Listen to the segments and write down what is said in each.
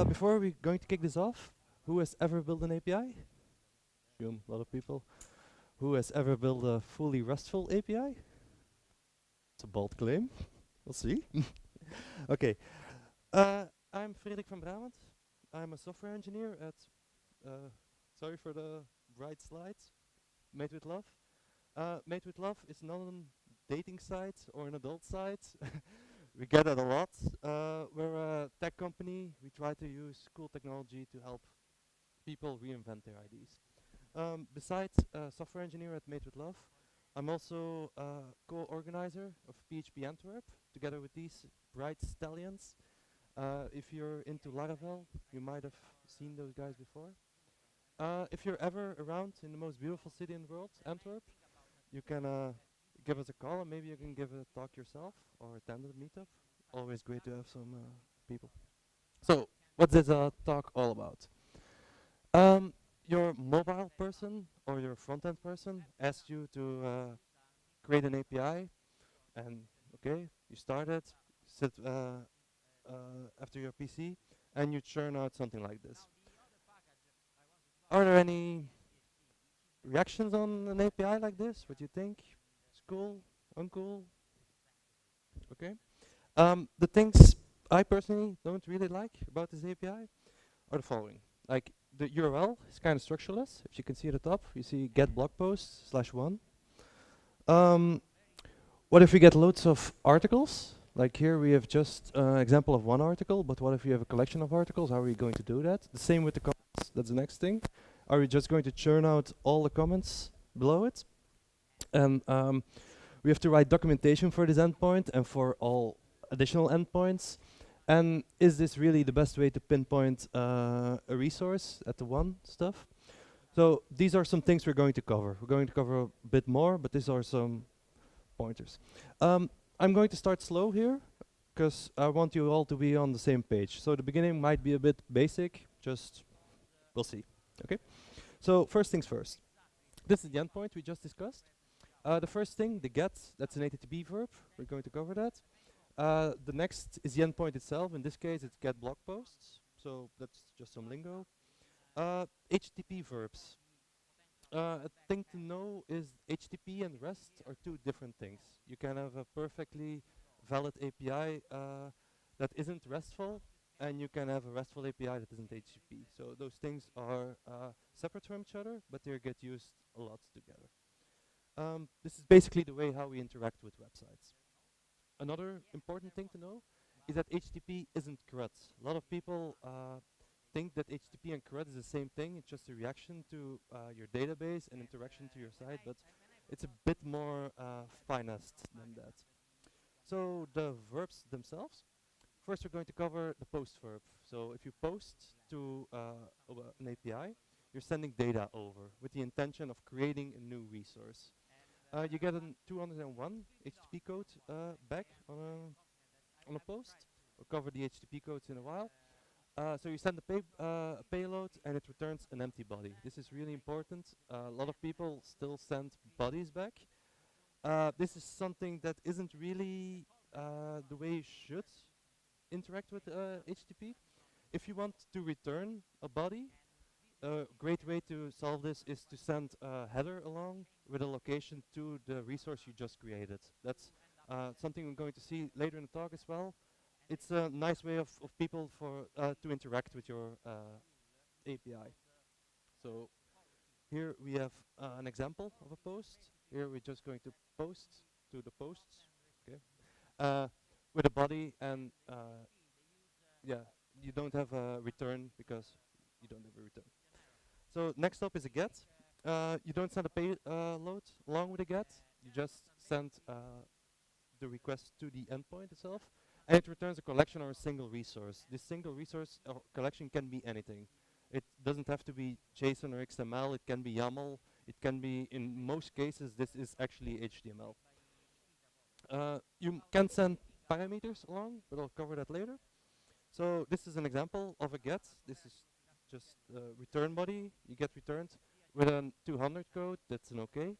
Before we're going to kick this off, who has ever built an API? Assume a lot of people. Who has ever built a fully RESTful API? It's a bold claim. We'll see. Okay. I'm Frederick Vanbrabant. I'm a software engineer at, sorry for the bright slides, Made with Love. Made with Love is not a dating site or an adult site. We get it a lot. We're a tech company. We try to use cool technology to help people reinvent their IDs. Besides software engineer at Made with Love, I'm also co-organizer of PHP Antwerp, together with these bright stallions. If you're into Laravel, you might have seen those guys before. If you're ever around in the most beautiful city in the world, Antwerp, you can give us a call, and maybe you can give a talk yourself or attend a meetup. Always great to have some people. So, what's this talk all about? Your mobile person or your front-end person asks you to create an API, and okay, you start it, sit after your PC, and you churn out something like this. Are there any reactions on an API like this? What do you think? It's cool? Uncool? Okay. The things I personally don't really like about this API are the following. Like, the URL is kind of structureless. If you can see at the top, you see get blog post /1. What if we get loads of articles? Like here we have just an example of one article, but what if you have a collection of articles? How are we going to do that? The same with the comments. That's the next thing. Are we just going to churn out all the comments below it? And we have to write documentation for this endpoint and for all additional endpoints. And is this really the best way to pinpoint a resource at the one stuff? So these are some things we're going to cover. We're going to cover a bit more, but these are some pointers. I'm going to start slow here, because I want you all to be on the same page. So the beginning might be a bit basic, just we'll see. Okay. So first things first. This is the endpoint we just discussed. The first thing, the get, that's an HTTP verb. We're going to cover that. The next is the endpoint itself. In this case, it's get blog posts. So that's just some lingo. HTTP verbs. A thing to know is HTTP and REST are two different things. You can have a perfectly valid API that isn't RESTful, and you can have a RESTful API that isn't HTTP. So those things are separate from each other, but they get used a lot together. This is basically the way how we interact with websites. Another important thing to know is that HTTP isn't CRUD. A lot of people think that HTTP and CRUD is the same thing. It's just a reaction to your database and interaction to your site, but it's a bit more finessed than that. So the verbs themselves. First, we're going to cover the post verb. So if you post to an API, you're sending data over with the intention of creating a new resource. You get a 201 HTTP code back on a post. We'll cover the HTTP codes in a while. So you send a payload, and it returns an empty body. This is really important. A lot of people still send bodies back. This is something that isn't really the way you should interact with HTTP. If you want to return a body, a great way to solve this is to send a header along with a location to the resource you just created. That's something we're going to see later in the talk as well. It's a nice way of people to interact with your API. So here we have an example of a post. Here we're just going to post to the posts, okay, with a body, and yeah, you don't have a return because you don't have a return. So next up is a get. You don't send a payload along with a get. You just send the request to the endpoint itself, and it returns a collection or a single resource. This single resource or collection can be anything. It doesn't have to be JSON or XML. It can be YAML. It can be, in most cases, this is actually HTML. You can send parameters along, but I'll cover that later. So this is an example of a get. This is just return body. You get returned with a 200 code. That's an OK. Okay,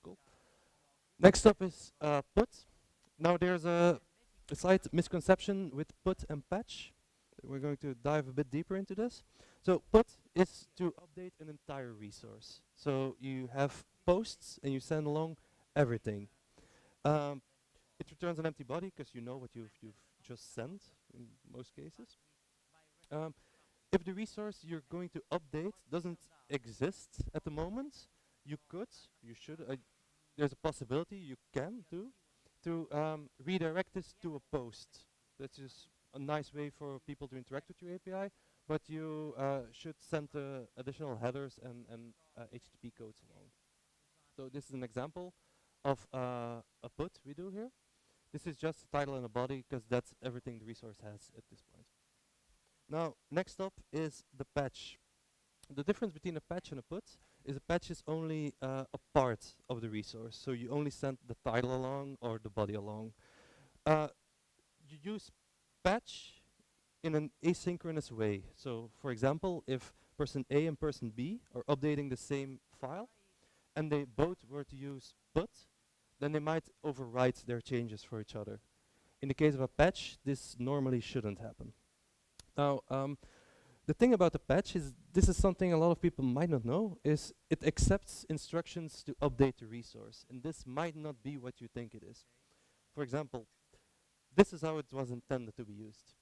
cool. Next up is put. Now there's a slight misconception with put and patch. We're going to dive a bit deeper into this. So put is to update an entire resource. So you have posts and you send along everything. It returns an empty body because you know what you've just sent in most cases. If the resource you're going to update doesn't exist at the moment, you should, there's a possibility you can do to redirect this to a post. That is a nice way for people to interact with your API, but you should send additional headers and HTTP codes along. So this is an example of a put we do here. This is just a title and a body because that's everything the resource has at this point. Now, next up is the patch. The difference between a patch and a put is a patch is only a part of the resource. So you only send the title along or the body along. You use patch in an asynchronous way. So for example, if person A and person B are updating the same file and they both were to use put, then they might overwrite their changes for each other. In the case of a patch, this normally shouldn't happen. Now, the thing about the patch is, this is something a lot of people might not know, is it accepts instructions to update the resource. And this might not be what you think it is. For example, this is how it was intended to be used.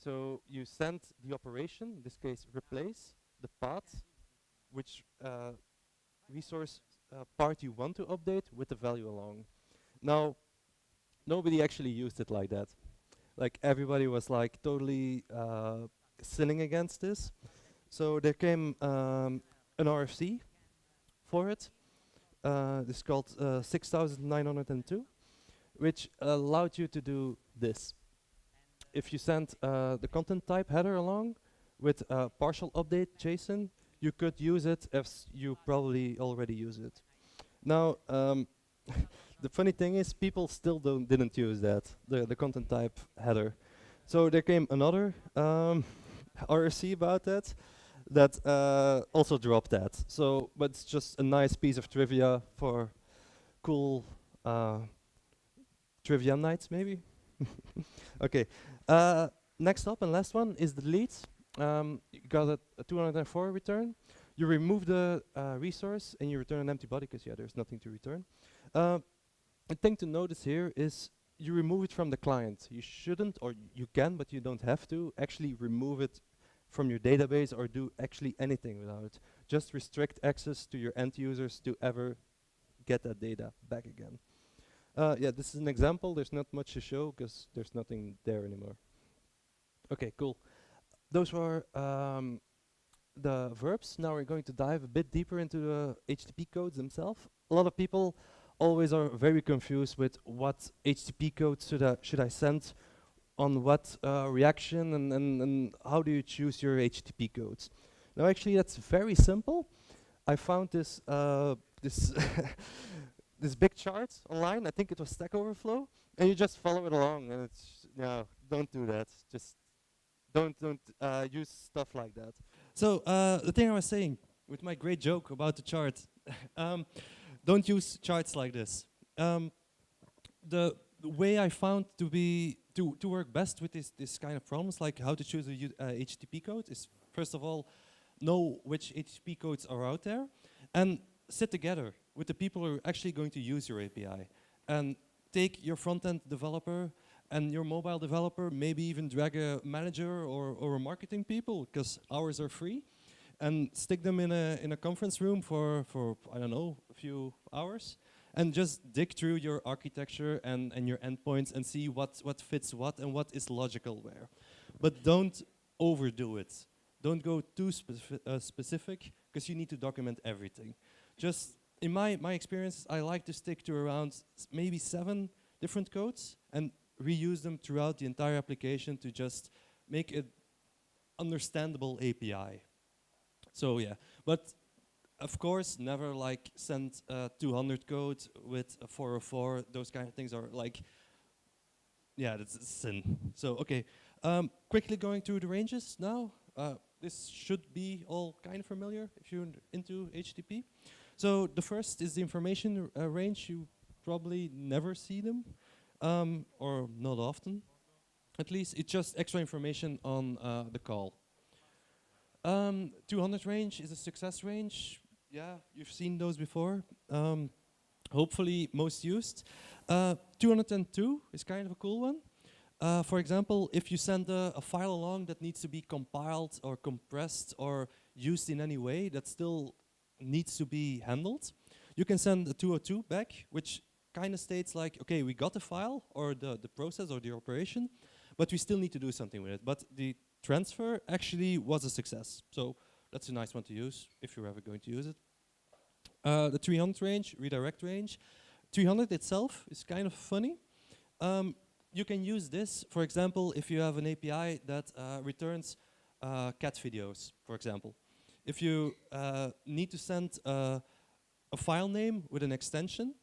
So you send the operation, in this case replace, the path, which resource part you want to update with the value along. Now, nobody actually used it like that. Like everybody was like totally sinning against this. So there came an RFC for it. This is called 6902, which allowed you to do this. If you send the content type header along with partial update JSON, you could use it as you probably already use it. Now, the funny thing is people still didn't use that, the content type header. So there came another RFC about that also dropped that. So, but it's just a nice piece of trivia for cool trivia nights, maybe. Okay. Next up and last one is delete. You got a 204 return. You remove the resource and you return an empty body because there's nothing to return. The thing to notice here is you remove it from the client. You shouldn't, or you can, but you don't have to actually remove it from your database or do actually anything without it. Just restrict access to your end users to ever get that data back again. Yeah, this is an example. There's not much to show because there's nothing there anymore. Okay, cool. Those were the verbs. Now we're going to dive a bit deeper into the HTTP codes themselves. A lot of people always are very confused with what HTTP codes should I send on what reaction and how do you choose your HTTP codes. Now actually that's very simple. I found this this this big chart online. I think it was Stack Overflow, and you just follow it along. And it's no, don't do that. Just don't use stuff like that. So the thing I was saying with my great joke about the chart, don't use charts like this. The way I found to work best with this kind of problems, like how to choose a HTTP code, is first of all know which HTTP codes are out there, and sit together with the people who are actually going to use your API, and take your front-end developer and your mobile developer, maybe even drag a manager or a marketing people, because ours are free, and stick them in a conference room for I don't know, a few hours, and just dig through your architecture and your endpoints and see what fits what and what is logical where. But don't overdo it. Don't go too specific, because you need to document everything. Just in my experience, I like to stick to around maybe 7 different codes and reuse them throughout the entire application to just make it understandable API. So yeah, but of course, never like send 200 code with a 404. Those kind of things are like, yeah, that's a sin. So okay, quickly going through the ranges now. This should be all kind of familiar if you're into HTTP. So the first is the information range. You probably never see them, or not often. At least it's just extra information on the call. 200 range is a success range. Yeah, you've seen those before. Hopefully most used. 202 is kind of a cool one. For example, if you send a file along that needs to be compiled or compressed or used in any way that still needs to be handled, you can send a 202 back, which kind of states like, okay, we got the file or the process or the operation, but we still need to do something with it. But the transfer actually was a success. So that's a nice one to use if you're ever going to use it. The 300 range, redirect range. 300 itself is kind of funny. You can use this, for example, if you have an API that returns cat videos, for example. If you need to send a file name with an extension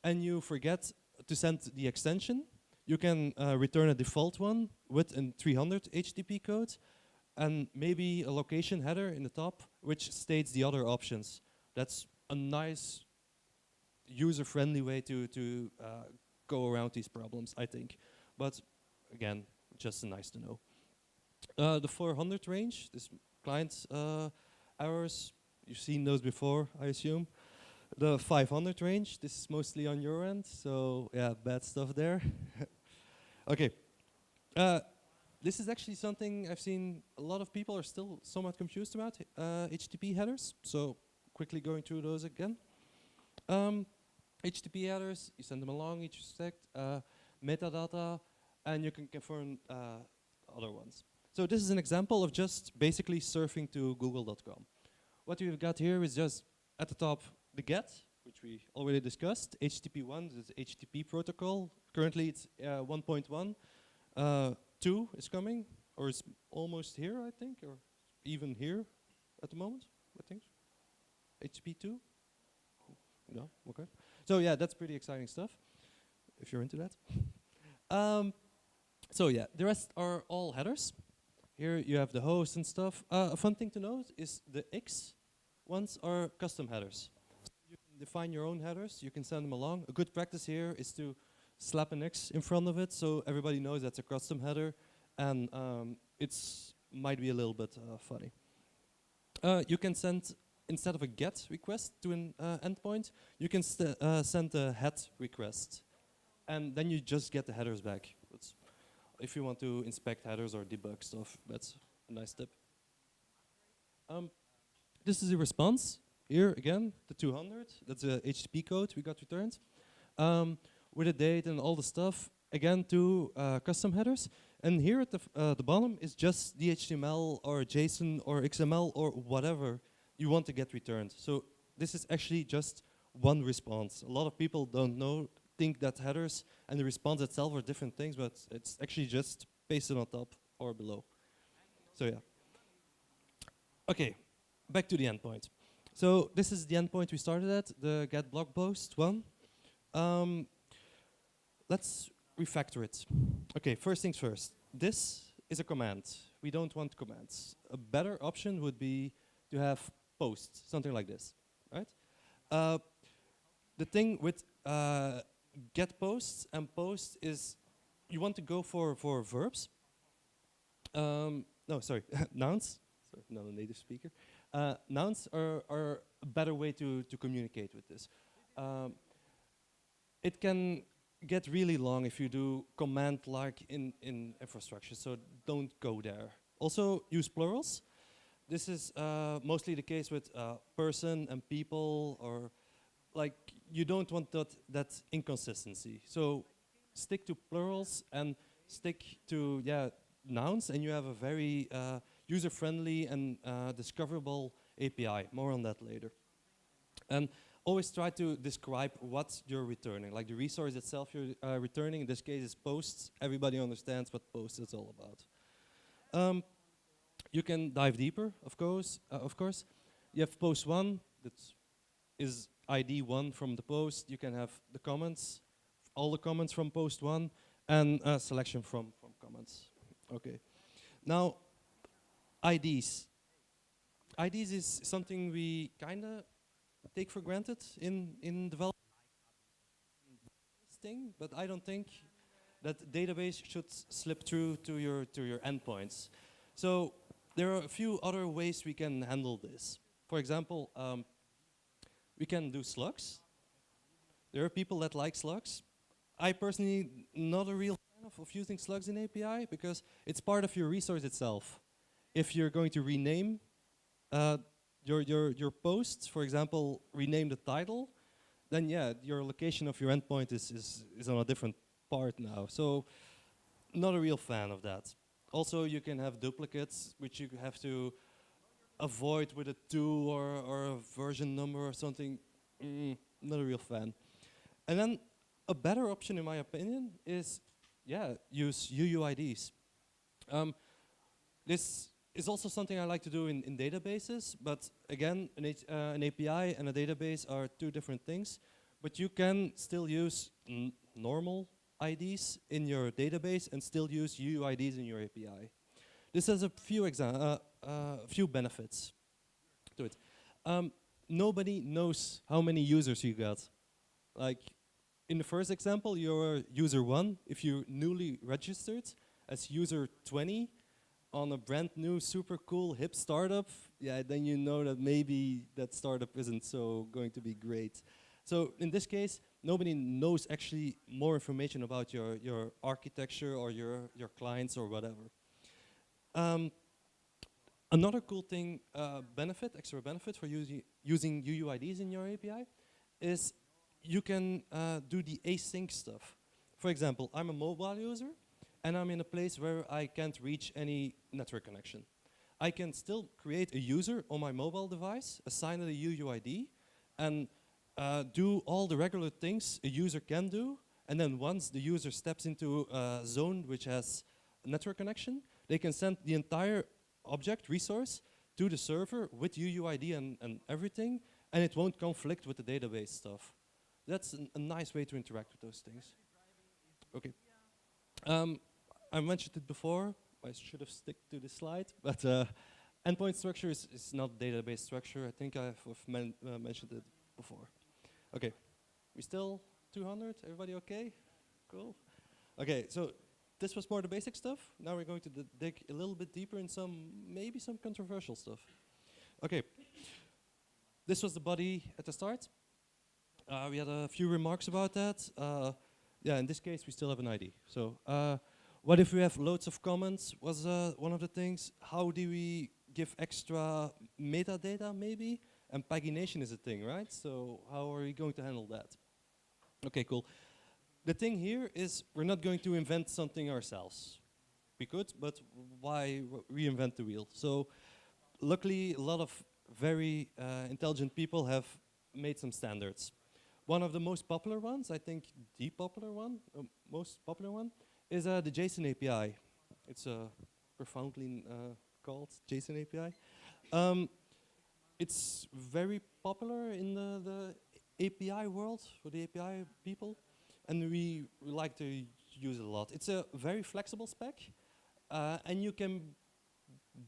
and you forget to send the extension, you can return a default one with a 300 HTTP code and maybe a location header in the top which states the other options. That's a nice user-friendly way to go around these problems, I think. But again, just nice to know. The 400 range, this client errors, you've seen those before, I assume. The 500 range, this is mostly on your end, so yeah, bad stuff there. Okay, this is actually something I've seen a lot of people are still somewhat confused about, HTTP headers, so quickly going through those again. HTTP headers, you send them along each stack, metadata, and you can confirm other ones. So this is an example of just basically surfing to google.com. What we've got here is just at the top the GET, which we already discussed. HTTP1 is the HTTP protocol. Currently it's 1.1. 2 is coming, or it's almost here, I think, or even here at the moment, I think. HTTP 2? No? Okay. So yeah, that's pretty exciting stuff, if you're into that. So yeah, the rest are all headers. Here you have the host and stuff. A fun thing to note is the X ones are custom headers. You can define your own headers, you can send them along. A good practice here is to slap an X in front of it so everybody knows that's a custom header, and it's might be a little bit funny. You can send, instead of a GET request to an endpoint, you can send a HAT request, and then you just get the headers back. It's if you want to inspect headers or debug stuff, that's a nice tip. This is a response. Here again, the 200. That's a HTTP code we got returned. With a date and all the stuff. Again, two custom headers. And here at the bottom is just the HTML or JSON or XML or whatever you want to get returned. So this is actually just one response. A lot of people don't know, think that headers and the response itself are different things, but it's actually just pasted on top or below. So yeah. Okay, back to the endpoint. So this is the endpoint we started at, the get blog post one. Let's refactor it. Okay, first things first. This is a command. We don't want commands. A better option would be to have posts, something like this, right? The thing with get posts and post is you want to go for verbs. No, sorry, nouns. Sorry, not a native speaker. Nouns are a better way to communicate with this. It can get really long if you do command-like in infrastructure, so don't go there. Also, use plurals. This is mostly the case with person and people, or like you don't want that inconsistency. So stick to plurals and stick to nouns, and you have a very user-friendly and discoverable API. More on that later. And always try to describe what you're returning. Like the resource itself you're returning, in this case is posts. Everybody understands what posts is all about. You can dive deeper, of course. You have post 1. that is ID 1 from the post. You can have the comments, all the comments from post 1, and a selection from comments. Okay. Now, IDs. IDs is something we kind of take for granted in development thing, but I don't think that database should slip through to your endpoints. So there are a few other ways we can handle this. For example, we can do slugs. There are people that like slugs. I personally not a real fan of using slugs in API because it's part of your resource itself. If you're going to rename your post, for example, rename the title, then yeah, your location of your endpoint is on a different part now. So not a real fan of that. Also, you can have duplicates, which you have to avoid with a 2 or a version number or something. Not a real fan. And then a better option, in my opinion, is yeah, use UUIDs. This is also something I like to do in databases, but again, an API and a database are two different things. But you can still use normal IDs in your database and still use UUIDs in your API. This has a few benefits to it. Nobody knows how many users you got. Like in the first example, you're user 1. If you're newly registered as user 20 on a brand new, super cool, hip startup, yeah, then you know that maybe that startup isn't so going to be great. So in this case, nobody knows actually more information about your architecture or your clients or whatever. Another cool thing, extra benefit for using UUIDs in your API is you can do the async stuff. For example, I'm a mobile user and I'm in a place where I can't reach any network connection. I can still create a user on my mobile device, assign it a UUID, and do all the regular things a user can do. And then once the user steps into a zone which has a network connection, they can send the entire object resource to the server with UUID and everything, and it won't conflict with the database stuff. That's a nice way to interact with those things. Okay. I mentioned it before. I should have stick to this slide, but endpoint structure is not database structure. I think I've mentioned it before. Okay, we still 200? Everybody okay? Cool. Okay, so this was more the basic stuff. Now we're going to dig a little bit deeper in maybe some controversial stuff. Okay, this was the body at the start. We had a few remarks about that. Yeah, in this case, we still have an ID. So what if we have loads of comments was one of the things. How do we give extra metadata maybe? And pagination is a thing, right? So how are we going to handle that? Okay, cool. The thing here is we're not going to invent something ourselves. We could, but why reinvent the wheel? So luckily, a lot of very intelligent people have made some standards. One of the most popular ones, I think the popular one, most popular one, is the JSON API. It's profoundly called JSON API. It's very popular in the API world, for the API people, and we like to use it a lot. It's a very flexible spec, and you can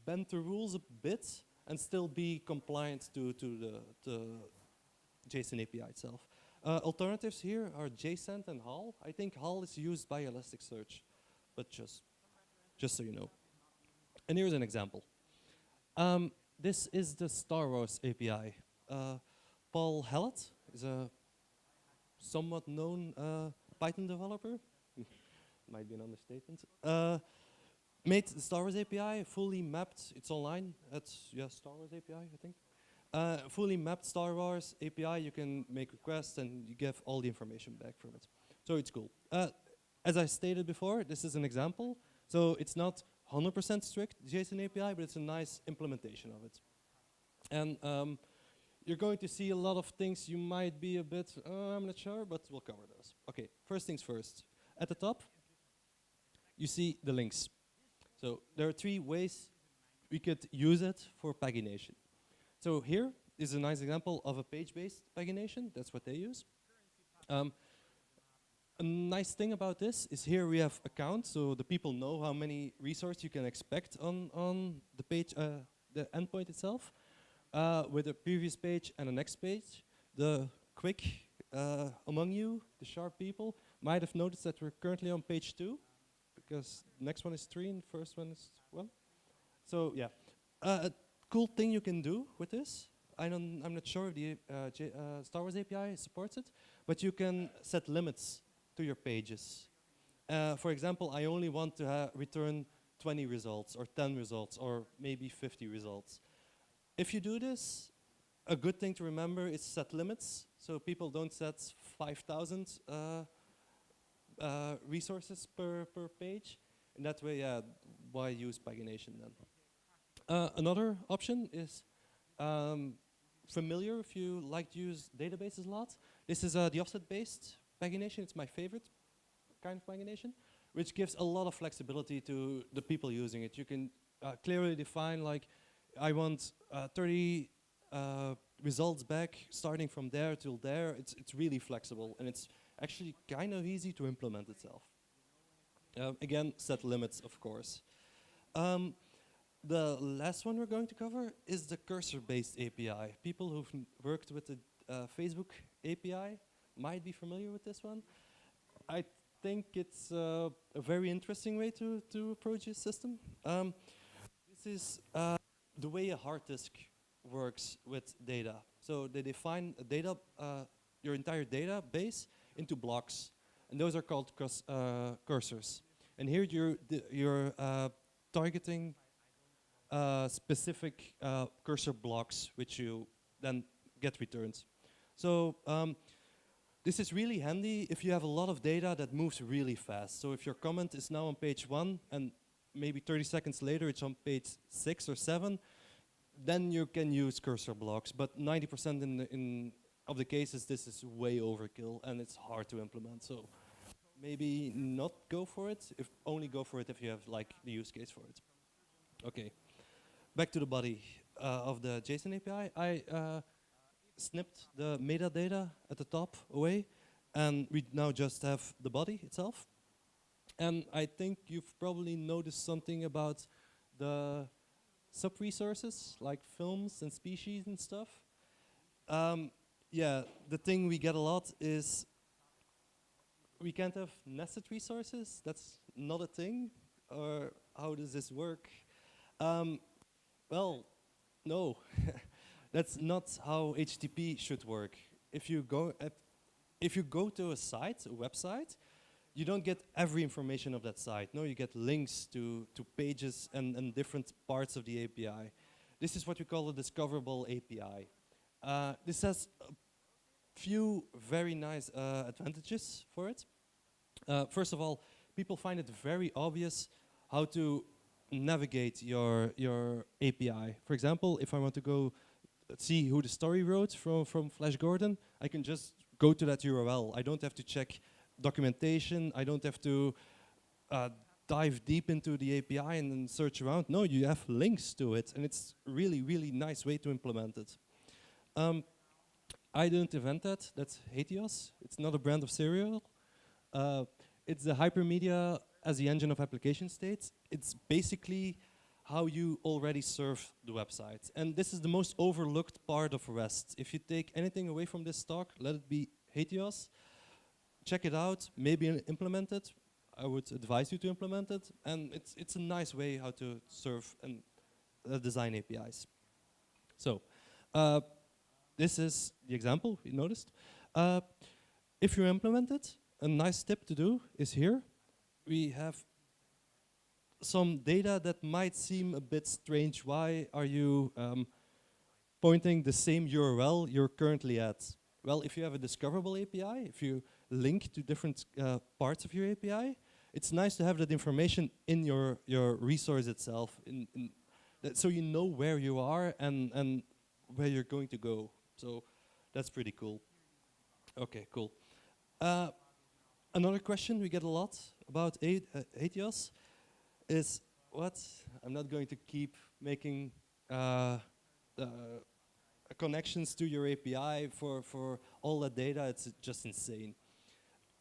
bend the rules a bit and still be compliant to the JSON API itself. Alternatives here are JSON and HAL. I think HAL is used by Elasticsearch, but just so you know. And here's an example. This is the Star Wars API. Paul Hallett is a somewhat known Python developer. Might be an understatement. Made the Star Wars API fully mapped. It's online at Star Wars API, I think. Fully mapped Star Wars API. You can make requests and you get all the information back from it. So it's cool. As I stated before, this is an example. So it's not 100% strict JSON API, but it's a nice implementation of it. And you're going to see a lot of things you might be a bit, I'm not sure, but we'll cover those. Okay, first things first. At the top, you see the links. So there are 3 ways we could use it for pagination. So here, is a nice example of a page-based pagination. That's what they use. A nice thing about this is here we have accounts, so the people know how many resources you can expect on the page, the endpoint itself. With the previous page and the next page, the quick among you, the sharp people, might have noticed that we're currently on page 2, because the next one is 3 and the first one is 1. So yeah, a cool thing you can do with this, I'm not sure if the Star Wars API supports it, but you can set limits to your pages. For example, I only want to return 20 results or 10 results or maybe 50 results. If you do this, a good thing to remember is set limits, so people don't set 5,000 resources per page. In that way, yeah, why use pagination then? Another option is familiar if you like to use databases a lot. This is the offset-based pagination. It's my favorite kind of pagination, which gives a lot of flexibility to the people using it. You can clearly define, like, I want 30 results back, starting from there till there. It's really flexible, and it's actually kind of easy to implement itself. Again, set limits, of course. The last one we're going to cover is the cursor-based API. People who've worked with the Facebook API might be familiar with this one. I think it's a very interesting way to approach this system. This is the way a hard disk works with data. So they define a data, your entire database into blocks, and those are called cursors. And here you're targeting specific cursor blocks, which you then get returned. So this is really handy if you have a lot of data that moves really fast. So if your comment is now on page 1 and maybe 30 seconds later it's on page 6 or 7, then you can use cursor blocks. But 90% of the cases, this is way overkill and it's hard to implement. So maybe not go for it. If only go for it if you have like the use case for it. Okay, back to the body of the JSON API. I snipped the metadata at the top away, and we now just have the body itself. And I think you've probably noticed something about the sub-resources, like films and species and stuff. Yeah, the thing we get a lot is we can't have nested resources. That's not a thing. Or how does this work? Well, no. That's not how HTTP should work. If you go to a site, a website, you don't get every information of that site. No, you get links to pages and different parts of the API. This is what we call a Discoverable API. This has a few very nice advantages for it. First of all, people find it very obvious how to navigate your API. For example, if I want to go see who the story wrote from Flash Gordon, I can just go to that URL. I don't have to check documentation. I don't have to dive deep into the API and then search around. No, you have links to it, and it's really, really nice way to implement it. I didn't invent that. That's HATEOAS. It's not a brand of cereal. It's the hypermedia as the engine of application states. It's basically how you already serve the website. And this is the most overlooked part of REST. If you take anything away from this talk, let it be HATEOAS. Check it out, maybe implement it. I would advise you to implement it. And it's a nice way how to serve and design APIs. So this is the example you noticed. If you implement it, a nice tip to do is here. We have some data that might seem a bit strange. Why are you pointing the same URL you're currently at? Well, if you have a Discoverable API, if you link to different parts of your API, it's nice to have that information in your resource itself, so you know where you are and where you're going to go. So that's pretty cool. Okay, cool. Another question we get a lot about HATEOAS is what? I'm not going to keep making connections to your API for all that data. It's just insane.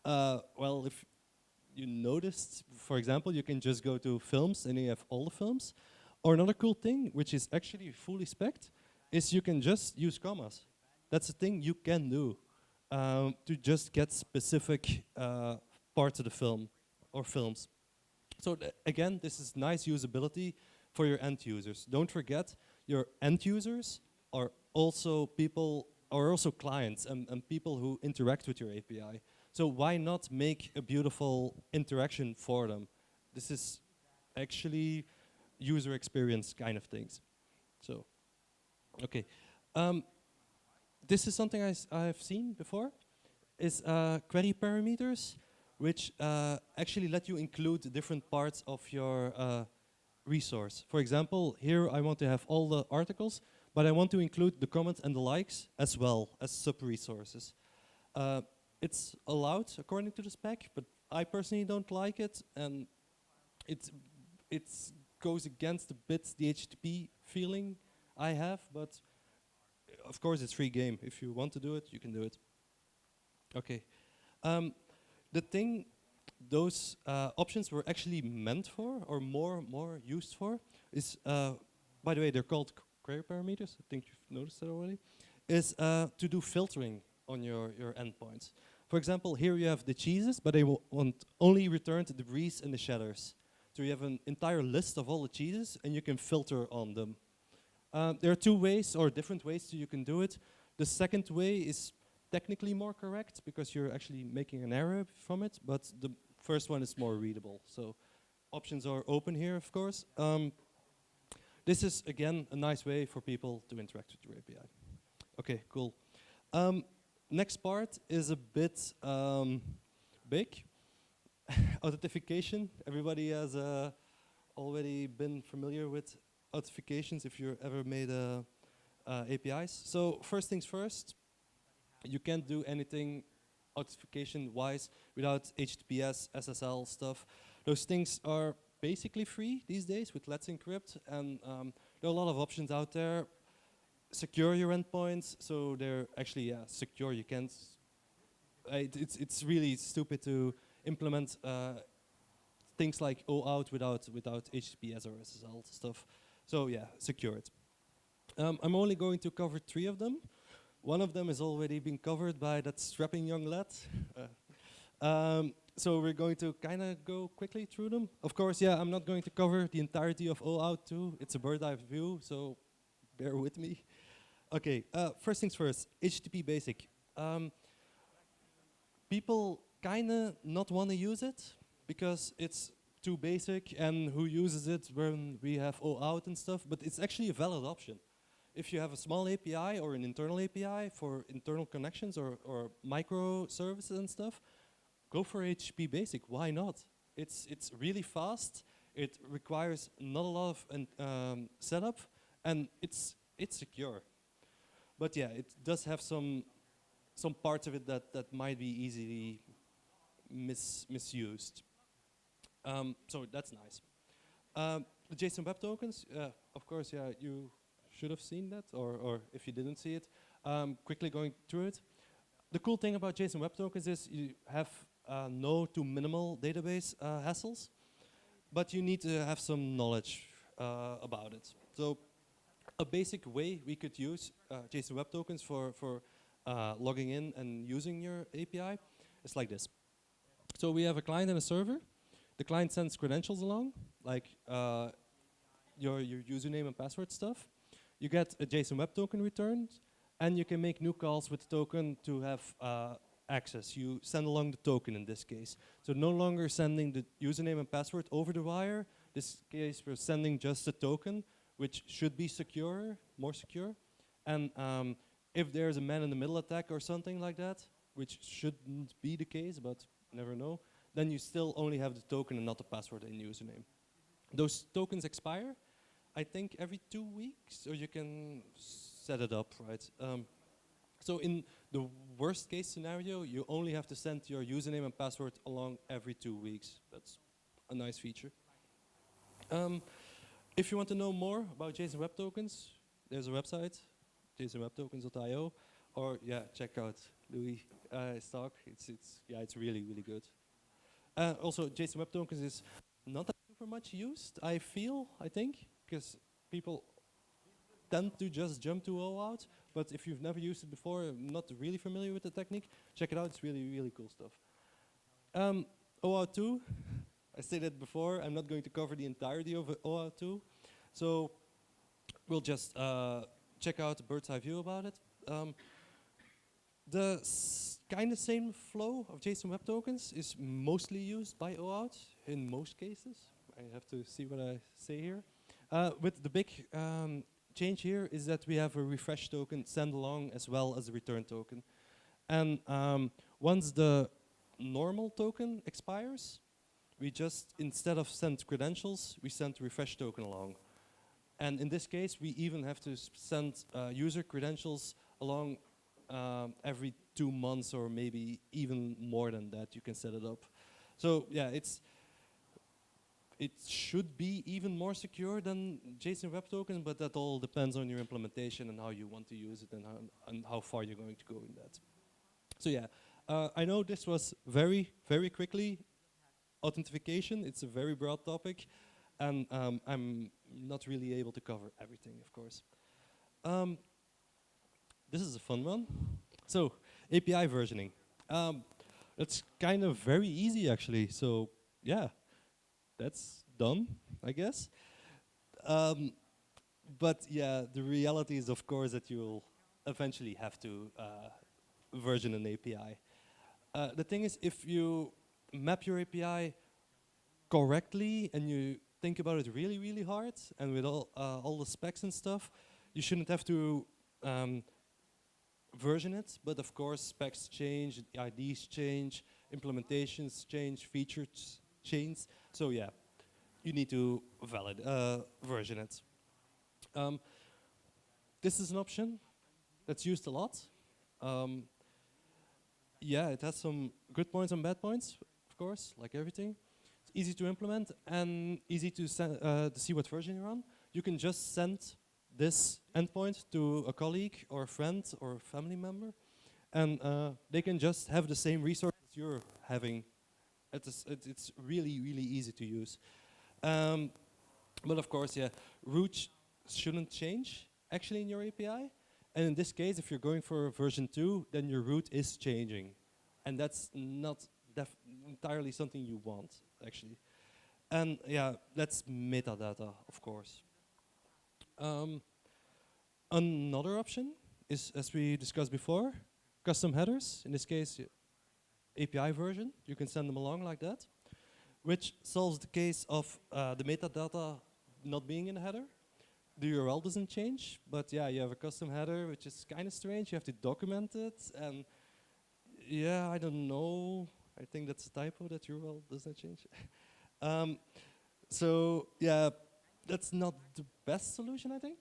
Well, if you noticed, for example, you can just go to films and you have all the films. Or another cool thing, which is actually fully spec'd, is you can just use commas. That's a thing you can do to just get specific parts of the film or films. So again, this is nice usability for your end users. Don't forget, your end users are also people, are also clients and people who interact with your API. So why not make a beautiful interaction for them? This is actually user experience kind of things. So, okay. This is something I've seen before, is query parameters, which actually let you include different parts of your resource. For example, here I want to have all the articles, but I want to include the comments and the likes as well as sub-resources. It's allowed according to the spec, but I personally don't like it, and it goes against a bit the HTTP feeling I have, but of course it's free game. If you want to do it, you can do it. Okay. The thing those options were actually meant for, or more used for, is, by the way, they're called query parameters. I think you've noticed that already. Is to do filtering on your endpoints. For example, here you have the cheeses, but they will want only return the debris and the shatters. So you have an entire list of all the cheeses, and you can filter on them. There are two ways, or different ways you can do it. The second way is technically more correct, because you're actually making an error from it, but the first one is more readable. So options are open here, of course. This is, again, a nice way for people to interact with your API. Okay, cool. Next part is a bit big. Authentication. Everybody has already been familiar with authentications if you've ever made APIs. So first things first, you can't do anything authentication-wise without HTTPS, SSL stuff. Those things are basically free these days with Let's Encrypt, and there are a lot of options out there. Secure your endpoints, so they're actually secure. You can't. It's really stupid to implement things like OAuth without HTTPS or SSL stuff. So yeah, secure it. I'm only going to cover 3 of them. One of them has already been covered by that strapping young lad. So we're going to kind of go quickly through them. Of course, yeah, I'm not going to cover the entirety of OAuth 2. It's a bird's-eye view, so bear with me. Okay, first things first, HTTP basic. People kind of not want to use it because it's too basic, and who uses it when we have OAuth and stuff, but it's actually a valid option. If you have a small API or an internal API for internal connections or microservices and stuff, go for HTTP basic. Why not? It's really fast. It requires not a lot of setup, and it's secure. But yeah, it does have some parts of it that might be easily misused. So that's nice. The JSON Web Tokens, of course, yeah, you should have seen that, or if you didn't see it, quickly going through it. The cool thing about JSON Web Tokens is you have no to minimal database hassles, but you need to have some knowledge about it. So a basic way we could use JSON Web Tokens for logging in and using your API is like this. So we have a client and a server. The client sends credentials along, like your username and password stuff. You get a JSON Web Token returned, and you can make new calls with the token to have access. You send along the token in this case. So no longer sending the username and password over the wire. This case we're sending just the token, which should be secure, more secure. And if there's a man-in-the-middle attack or something like that, which shouldn't be the case, but never know, then you still only have the token and not the password and username. Those tokens expire, I think, every 2 weeks, or you can set it up, right? So in the worst case scenario, you only have to send your username and password along every 2 weeks. That's a nice feature. If you want to know more about JSON Web Tokens, there's a website. JSONWebTokens.io, or yeah, check out Louis' talk. It's really good. Also, JSON Web Tokens is not that super much used. I think, because people tend to just jump to OAuth. But if you've never used it before, not really familiar with the technique, check it out. It's really cool stuff. OAuth 2, I stated before, I'm not going to cover the entirety of OAuth 2. So we'll just check out a bird's eye view about it. The kind of same flow of JSON Web Tokens is mostly used by OAuth in most cases. I have to see what I say here. With the big change here is that we have a refresh token send along as well as a return token. And once the normal token expires, we just, instead of send credentials, we send refresh token along. And in this case, we even have to send user credentials along every 2 months, or maybe even more than that. You can set it up. So yeah, it should be even more secure than JSON Web Token, but that all depends on your implementation and how you want to use it and how far you're going to go in that. So yeah, I know this was very quickly authentication. It's a very broad topic, and I'm not really able to cover everything, of course. This is a fun one. So, API versioning. It's kind of very easy, actually. So, yeah, that's done, I guess. But yeah, the reality is, of course, that you'll eventually have to version an API. The thing is, if you map your API correctly and you think about it really hard, and with all the specs and stuff, you shouldn't have to version it. But of course, specs change, IDs change, implementations change, features change. So yeah, you need to version it. This is an option that's used a lot. Yeah, it has some good points and bad points, of course, like everything. It's easy to implement and easy to see what version you're on. You can just send this endpoint to a colleague or a friend or a family member, and they can just have the same resources you're having. It's really easy to use. But of course, yeah, root shouldn't change actually in your API. And in this case, if you're going for version 2, then your root is changing. And that's not entirely something you want, actually. And yeah, that's metadata, of course. Another option is, as we discussed before, custom headers. In this case, API version. You can send them along like that, which solves the case of the metadata not being in the header. The URL doesn't change, but yeah, you have a custom header, which is kind of strange. You have to document it, and yeah, I don't know. I think that's a typo, that URL doesn't change. So yeah, that's not the best solution, I think.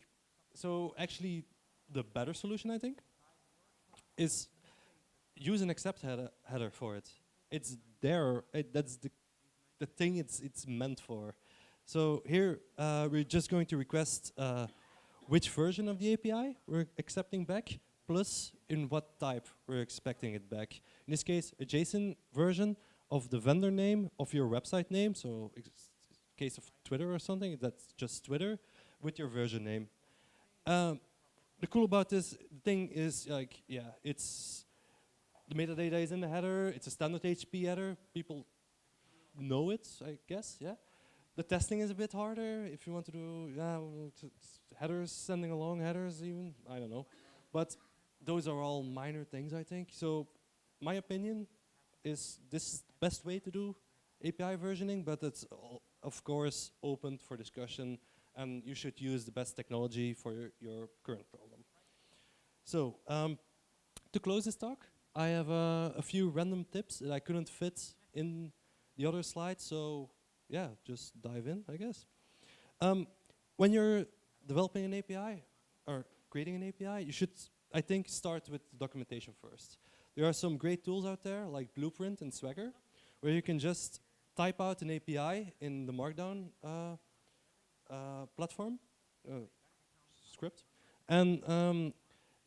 So actually, the better solution, I think, is use an accept header for it. It's there. That's the thing it's meant for. So here, we're just going to request which version of the API we're accepting back, plus in what type we're expecting it back. In this case, a JSON version of the vendor name of your website name. So in case of Twitter or something, that's just Twitter with your version name. The cool about this thing is, like, yeah, it's the metadata is in the header. It's a standard HTTP header. People know it, I guess, yeah. The testing is a bit harder if you want to do headers, sending along headers even, I don't know. But those are all minor things, I think. So my opinion is this is the best way to do API versioning, but it's of course open for discussion, and you should use the best technology for your current problem. So to close this talk, I have a few random tips that I couldn't fit in the other slides, so yeah, just dive in, I guess. When you're developing an API or creating an API, you should, I think, start with the documentation first. There are some great tools out there like Blueprint and Swagger, where you can just type out an API in the Markdown platform, script, and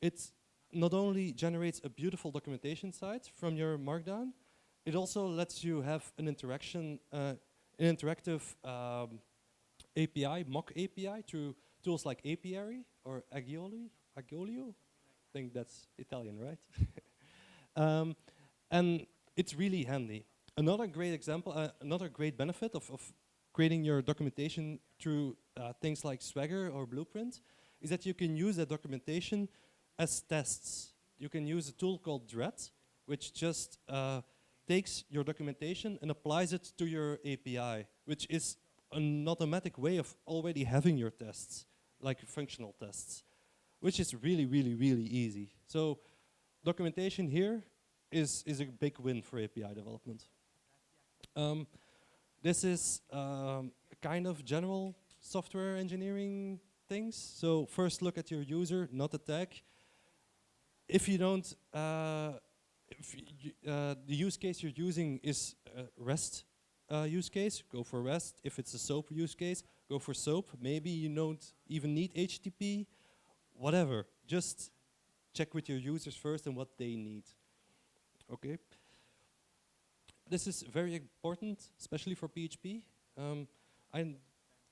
it not only generates a beautiful documentation site from your Markdown, it also lets you have an interaction, an interactive API, mock API through tools like Apiary or Agiolio. I think that's Italian, right? And it's really handy. Another great example, another great benefit of creating your documentation through things like Swagger or Blueprint is that you can use that documentation as tests. You can use a tool called Dread, which just takes your documentation and applies it to your API, which is an automatic way of already having your tests, like functional tests, which is really, really, really easy. So documentation here is a big win for API development. This is kind of general software engineering things. So first look at your user, not the tag. If you don't, the use case you're using is REST use case, go for REST. If it's a SOAP use case, go for SOAP. Maybe you don't even need HTTP, whatever. Just check with your users first and what they need. Okay. This is very important, especially for PHP. I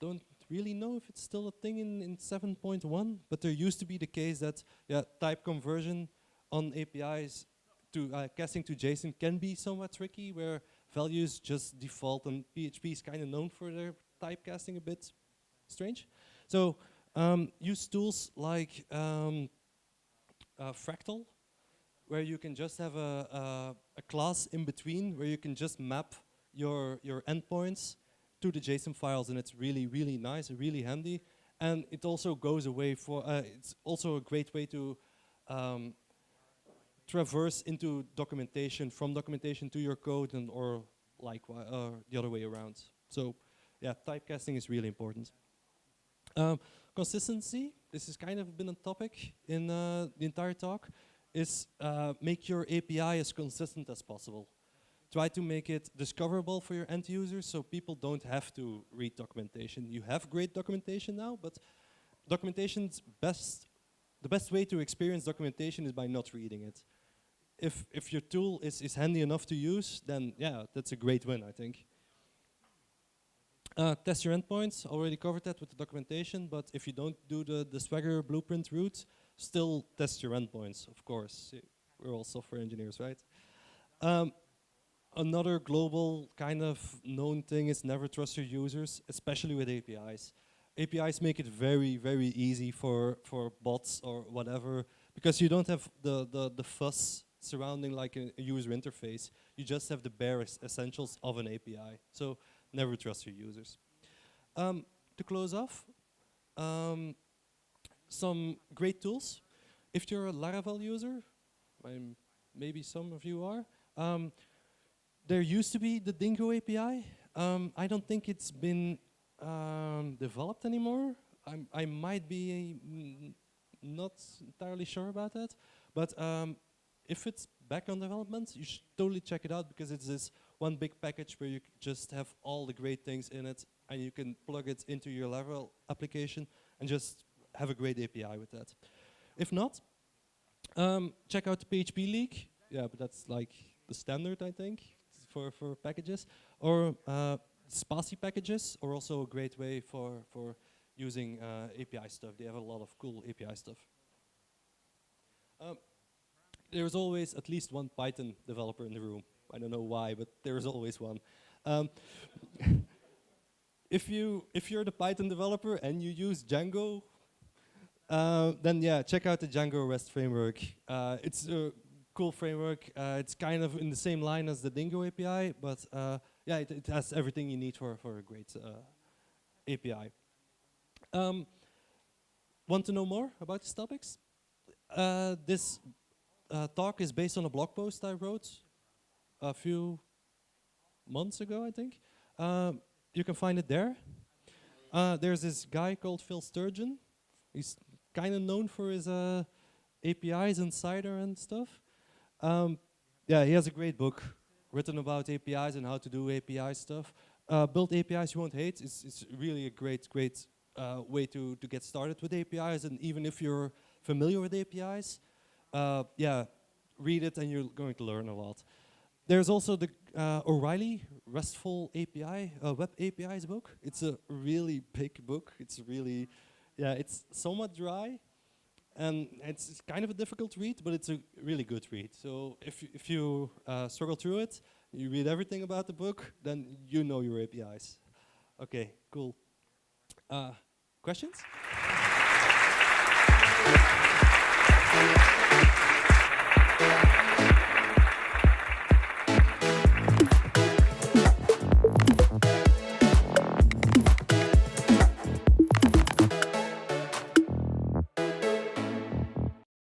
don't really know if it's still a thing in 7.1, but there used to be the case that type conversion on APIs to casting to JSON can be somewhat tricky, where values just default, and PHP is kind of known for their typecasting a bit strange. So use tools like Fractal, where you can just have a class in between, where you can just map your endpoints to the JSON files, and it's really, really nice, really handy. And it also goes away for, it's also a great way to traverse into documentation, from documentation to your code, and or likewise, the other way around. So yeah, typecasting is really important. Consistency, this has kind of been a topic in the entire talk, is make your API as consistent as possible. Try to make it discoverable for your end users so people don't have to read documentation. You have great documentation now, but documentation's the best way to experience documentation is by not reading it. If your tool is handy enough to use, then yeah, that's a great win, I think. Test your endpoints, already covered that with the documentation, but if you don't do the Swagger blueprint route, still test your endpoints, of course. We're all software engineers, right? Another global kind of known thing is never trust your users, especially with APIs. APIs make it very, very easy for bots or whatever, because you don't have the fuss surrounding like a user interface. You just have the bare essentials of an API. So never trust your users. To close off, some great tools. If you're a Laravel user, maybe some of you are, there used to be the Dingo API. I don't think it's been developed anymore. I might be not entirely sure about that, but if it's back on development, you should totally check it out, because it's this one big package where you just have all the great things in it, and you can plug it into your Laravel application and just have a great API with that. If not, check out the PHP leak. Yeah, but that's like the standard, I think, for packages. Or Spatie packages are also a great way for using API stuff. They have a lot of cool API stuff. There's always at least one Python developer in the room. I don't know why, but there's always one. If you're the Python developer and you use Django, then yeah, check out the Django REST framework. It's a cool framework. It's kind of in the same line as the Dingo API, but yeah, it has everything you need for a great API. Want to know more about these topics? This talk is based on a blog post I wrote a few months ago, I think. You can find it there. There's this guy called Phil Sturgeon. He's kind of known for his APIs and Cider and stuff. Yeah, he has a great book written about APIs and how to do API stuff. Build APIs you won't hate. It's really a great way to get started with APIs. And even if you're familiar with APIs, yeah, read it and you're going to learn a lot. There's also the O'Reilly RESTful API, Web APIs book. It's a really big book. It's really, yeah, it's somewhat dry, and it's kind of a difficult read, but it's a really good read. So if you struggle through it, you read everything about the book, then you know your APIs. Okay, cool. Questions?